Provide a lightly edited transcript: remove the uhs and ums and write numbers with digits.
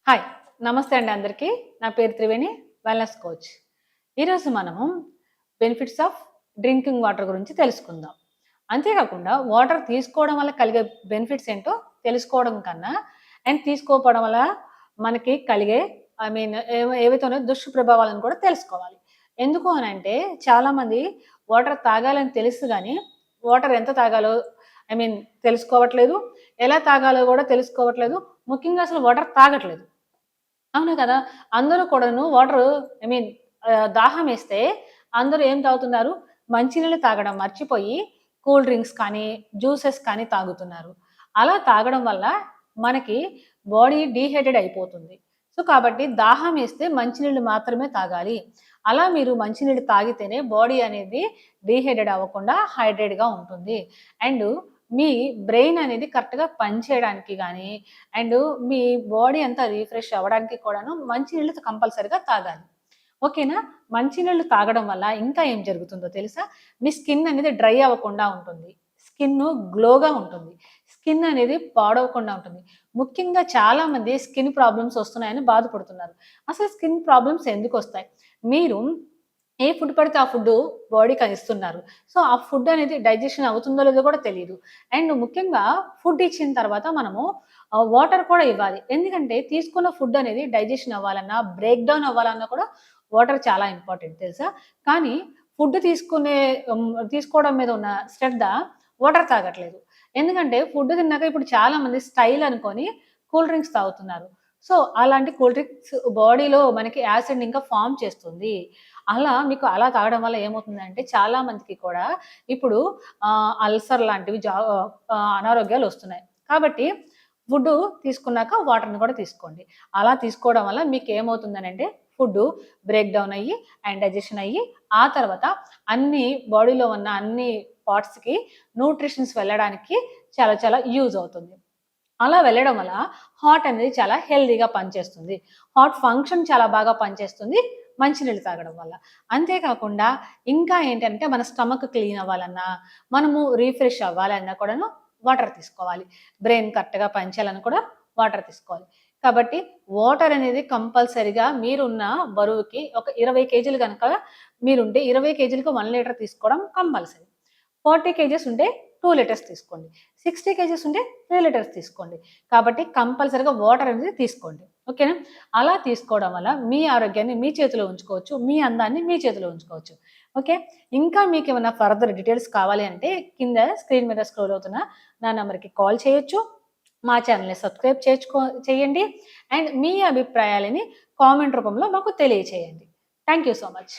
Hi! నమస్తే అండి అందరికీ. నా పేరు త్రివేణి, వెల్‌నెస్ కోచ్. ఈరోజు మనము బెనిఫిట్స్ ఆఫ్ డ్రింకింగ్ వాటర్ గురించి తెలుసుకుందాం. అంతేకాకుండా వాటర్ తీసుకోవడం వల్ల కలిగే బెనిఫిట్స్ ఏంటో తెలుసుకోవడం కన్నా, తీసుకోకపోవడం వల్ల మనకి కలిగే ఏవైతే ఉన్నాయో దుష్ప్రభావాలను కూడా తెలుసుకోవాలి. ఎందుకు అనంటే చాలామంది వాటర్ తాగాలని తెలుసు గానీ, వాటర్ ఎంత తాగాలో ఐ మీన్ తెలుసుకోవట్లేదు. ఎలా తాగాలో కూడా తెలుసుకోవట్లేదు. ముఖ్యంగా అసలు వాటర్ తాగట్లేదు. అవును కదా! అందరూ కూడాను వాటరు ఐ మీన్ దాహమేస్తే అందరూ ఏం తాగుతున్నారు? మంచినీళ్ళు తాగడం మర్చిపోయి కూల్ డ్రింక్స్ కానీ, జ్యూసెస్ కానీ తాగుతున్నారు. అలా తాగడం వల్ల మనకి బాడీ డీహైడ్రేట్ అయిపోతుంది. సో, కాబట్టి దాహమేస్తే మంచినీళ్ళు మాత్రమే తాగాలి. అలా మీరు మంచినీళ్ళు తాగితేనే బాడీ అనేది డీహైడ్రేట్ అవ్వకుండా హైడ్రేట్‌గా ఉంటుంది. అండ్ మీ బ్రెయిన్ అనేది కరెక్ట్‌గా పనిచేయడానికి గానీ, అండ్ మీ బాడీ అంతా రిఫ్రెష్ అవ్వడానికి కూడాను మంచినీళ్ళు కంపల్సరీగా తాగాలి. ఓకేనా? మంచినీళ్ళు తాగడం వల్ల ఇంకా ఏం జరుగుతుందో తెలుసా? మీ స్కిన్ అనేది డ్రై అవ్వకుండా ఉంటుంది. స్కిన్ను గ్లోగా ఉంటుంది. స్కిన్ అనేది పాడవకుండా ఉంటుంది. ముఖ్యంగా చాలామంది స్కిన్ ప్రాబ్లమ్స్ వస్తున్నాయని బాధపడుతున్నారు. అసలు స్కిన్ ప్రాబ్లమ్స్ ఎందుకొస్తాయి? మీరు ఏ ఫుడ్ పడితే ఆ ఫుడ్డు బాడీకి ఇస్తున్నారు. సో, ఆ ఫుడ్ అనేది డైజెషన్ అవుతుందో లేదో కూడా తెలీదు. అండ్ ముఖ్యంగా ఫుడ్ ఇచ్చిన తర్వాత మనము వాటర్ కూడా ఇవ్వాలి. ఎందుకంటే తీసుకున్న ఫుడ్ అనేది డైజెషన్ అవ్వాలన్నా, బ్రేక్ డౌన్ అవ్వాలన్నా కూడా వాటర్ చాలా ఇంపార్టెంట్ తెలుసా? కానీ ఫుడ్ తీసుకోవడం మీద ఉన్న శ్రద్ధ వాటర్ తాగట్లేదు. ఎందుకంటే ఫుడ్ తిన్నాక ఇప్పుడు చాలామంది స్టైల్ అనుకోని కూల్ డ్రింక్స్ తాగుతున్నారు. సో, అలాంటి కూల్ డ్రింక్స్ బాడీలో మనకి యాసిడ్‌ని ఇంకా ఫార్మ్ చేస్తుంది. మీకు అలా తాగడం వల్ల ఏమవుతుందంటే చాలా మందికి కూడా ఇప్పుడు అల్సర్ లాంటివి అనారోగ్యాలొస్తున్నాయి. కాబట్టి ఫుడ్డు తీసుకున్నాక వాటర్‌ని కూడా తీసుకోండి. అలా తీసుకోవడం వల్ల మీకేమవుతుందనంటే ఫుడ్డు బ్రేక్ డౌన్ అయ్యి డైజెషన్ అయ్యి, ఆ తర్వాత బాడీలో ఉన్న అన్ని పార్ట్స్‌కి న్యూట్రిషన్స్ వెళ్ళడానికి చాలా చాలా యూజ్ అవుతుంది. అలా వెళ్ళడం వల్ల హార్ట్ అనేది చాలా హెల్తీగా పనిచేస్తుంది. హార్ట్ ఫంక్షన్ చాలా బాగా పనిచేస్తుంది మంచినీళ్ళు తాగడం వల్ల. అంతేకాకుండా ఇంకా ఏంటంటే మన స్టమక్ క్లీన్ అవ్వాలన్నా, మనము రిఫ్రెష్ అవ్వాలన్నా కూడాను వాటర్ తీసుకోవాలి. బ్రెయిన్ కరెక్ట్‌గా పనిచేయాలన్నా కూడా వాటర్ తీసుకోవాలి. కాబట్టి వాటర్ అనేది కంపల్సరీగా మీరున్న బరువుకి ఒక 20 కేజీలు గనక మీరుంటే 20 కేజీలకి 1 లీటర్ తీసుకోవడం కంపల్సరీ. 40 కేజీస్ ఉంటే 2 లీటర్స్ తీసుకోండి. 60 కేజీస్ ఉంటే 3 లీటర్స్ తీసుకోండి. కాబట్టి కంపల్సరీగా వాటర్ అనేది తీసుకోండి. ఓకేనా? అలా తీసుకోవడం వల్ల మీ ఆరోగ్యాన్ని మీ చేతిలో ఉంచుకోవచ్చు. మీ అందాన్ని మీ చేతిలో ఉంచుకోవచ్చు. ఓకే. ఇంకా మీకేమన్నా ఫర్దర్ డీటెయిల్స్ కావాలి అంటే కింద స్క్రీన్ మీద స్క్రోల్ అవుతున్న నా నంబర్‌కి కాల్ చేయొచ్చు. మా ఛానెల్‌ని సబ్స్క్రైబ్ చేయండి. అండ్ మీ అభిప్రాయాలని కామెంట్ రూపంలో మాకు తెలియచేయండి. Thank you so much.